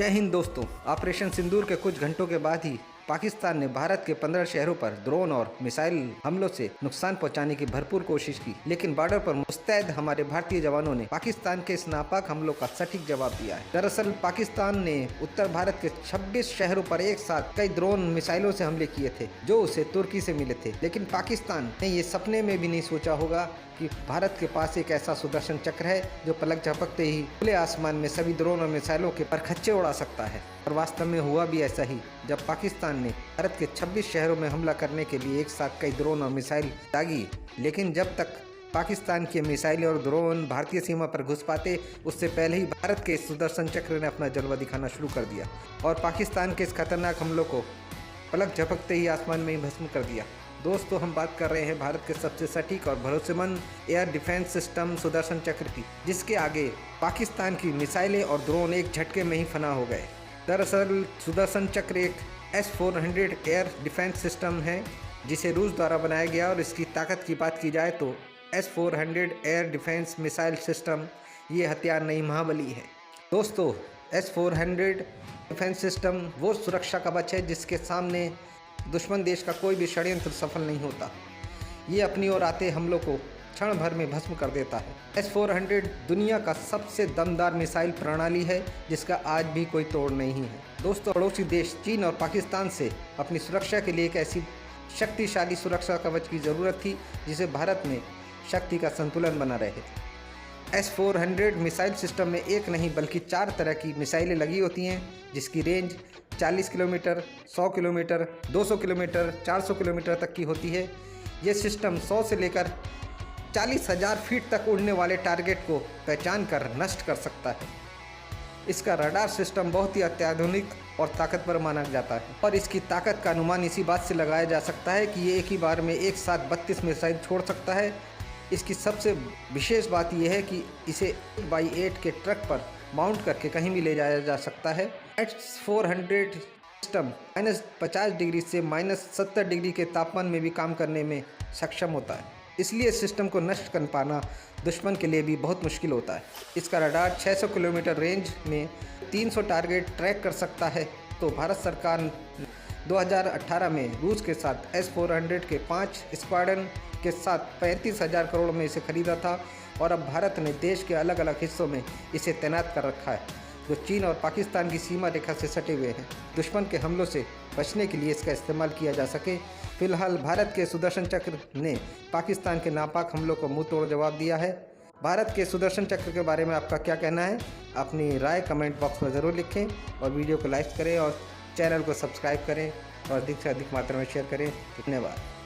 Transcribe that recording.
जय हिंद दोस्तों। ऑपरेशन सिंदूर के कुछ घंटों के बाद ही पाकिस्तान ने भारत के 15 शहरों पर ड्रोन और मिसाइल हमलों से नुकसान पहुंचाने की भरपूर कोशिश की, लेकिन बॉर्डर पर मुस्तैद हमारे भारतीय जवानों ने पाकिस्तान के इस नापाक हमलों का सटीक जवाब दिया है। दरअसल पाकिस्तान ने उत्तर भारत के 26 शहरों पर एक साथ कई ड्रोन मिसाइलों से हमले किए थे जो उसे तुर्की से मिले थे, लेकिन पाकिस्तान ने ये सपने में भी नहीं सोचा होगा कि भारत के पास एक ऐसा सुदर्शन चक्र है जो पलक झपकते ही खुले आसमान में सभी ड्रोन और मिसाइलों के परखच्चे उड़ा सकता है। और वास्तव में हुआ भी ऐसा ही, जब पाकिस्तान ने भारत के 26 शहरों में हमला करने के लिए एक साथ कई ड्रोन और मिसाइल दागी, लेकिन जब तक पाकिस्तान के मिसाइल और ड्रोन भारतीय सीमा पर घुस पाते उससे पहले ही भारत के सुदर्शन चक्र ने अपना जलवा दिखाना शुरू कर दिया और पाकिस्तान के इस खतरनाक हमलों को पलक झपकते ही आसमान में ही भस्म कर दिया। दोस्तों, हम बात कर रहे हैं भारत के सबसे सटीक और भरोसेमंद एयर डिफेंस सिस्टम सुदर्शन चक्र की, जिसके आगे पाकिस्तान की मिसाइलें और ड्रोन एक झटके में ही फना हो गए। दरअसल सुदर्शन चक्र एक S-400 एयर डिफेंस सिस्टम है जिसे रूस द्वारा बनाया गया, और इसकी ताकत की बात की जाए तो S-400 air defence missile system ये हथियार नहीं महाबली है। दोस्तों, S-400 डिफेंस सिस्टम वो सुरक्षा कवच है जिसके सामने दुश्मन देश का कोई भी षड्यंत्र सफल नहीं होता। ये अपनी ओर आते हमलों को क्षण भर में भस्म कर देता है। S-400 दुनिया का सबसे दमदार मिसाइल प्रणाली है जिसका आज भी कोई तोड़ नहीं है। दोस्तों, पड़ोसी देश चीन और पाकिस्तान से अपनी सुरक्षा के लिए एक ऐसी शक्तिशाली सुरक्षा कवच की ज़रूरत थी जिसे भारत में शक्ति का संतुलन बना रहे। S-400 मिसाइल सिस्टम में एक नहीं बल्कि 4 तरह की मिसाइलें लगी होती हैं जिसकी range 40 kilometre, 100 kilometre, 200 kilometre, 400 kilometre तक की होती है। ये सिस्टम 100 से लेकर 40,000 फीट तक उड़ने वाले टारगेट को पहचान कर नष्ट कर सकता है। इसका रडार सिस्टम बहुत ही अत्याधुनिक और ताकतवर माना जाता है और इसकी ताकत का अनुमान इसी बात से लगाया जा सकता है कि ये एक ही बार में एक साथ 32 मिसाइल छोड़ सकता है। इसकी सबसे विशेष बात यह है कि इसे 8x8 के ट्रक पर माउंट करके कहीं भी ले जाया जा सकता है। S-400 सिस्टम -50 डिग्री से -70 डिग्री के तापमान में भी काम करने में सक्षम होता है, इसलिए इस सिस्टम को नष्ट कर पाना दुश्मन के लिए भी बहुत मुश्किल होता है। इसका रडार 600 किलोमीटर रेंज में 300 टारगेट ट्रैक कर सकता है। तो भारत सरकार 2018 में रूस के साथ S-400 के 5 स्क्वाड्रन के साथ 35,000 करोड़ में इसे खरीदा था और अब भारत ने देश के अलग अलग हिस्सों में इसे तैनात कर रखा है जो चीन और पाकिस्तान की सीमा रेखा से सटे हुए हैं। दुश्मन के हमलों से बचने के लिए इसका इस्तेमाल किया जा सके। फिलहाल भारत के सुदर्शन चक्र ने पाकिस्तान के नापाक हमलों को मुंह तोड़ जवाब दिया है। भारत के सुदर्शन चक्र के बारे में आपका क्या कहना है? अपनी राय कमेंट बॉक्स में ज़रूर लिखें और वीडियो को लाइक करें और चैनल को सब्सक्राइब करें और अधिक से अधिक मात्रा में शेयर करें। धन्यवाद।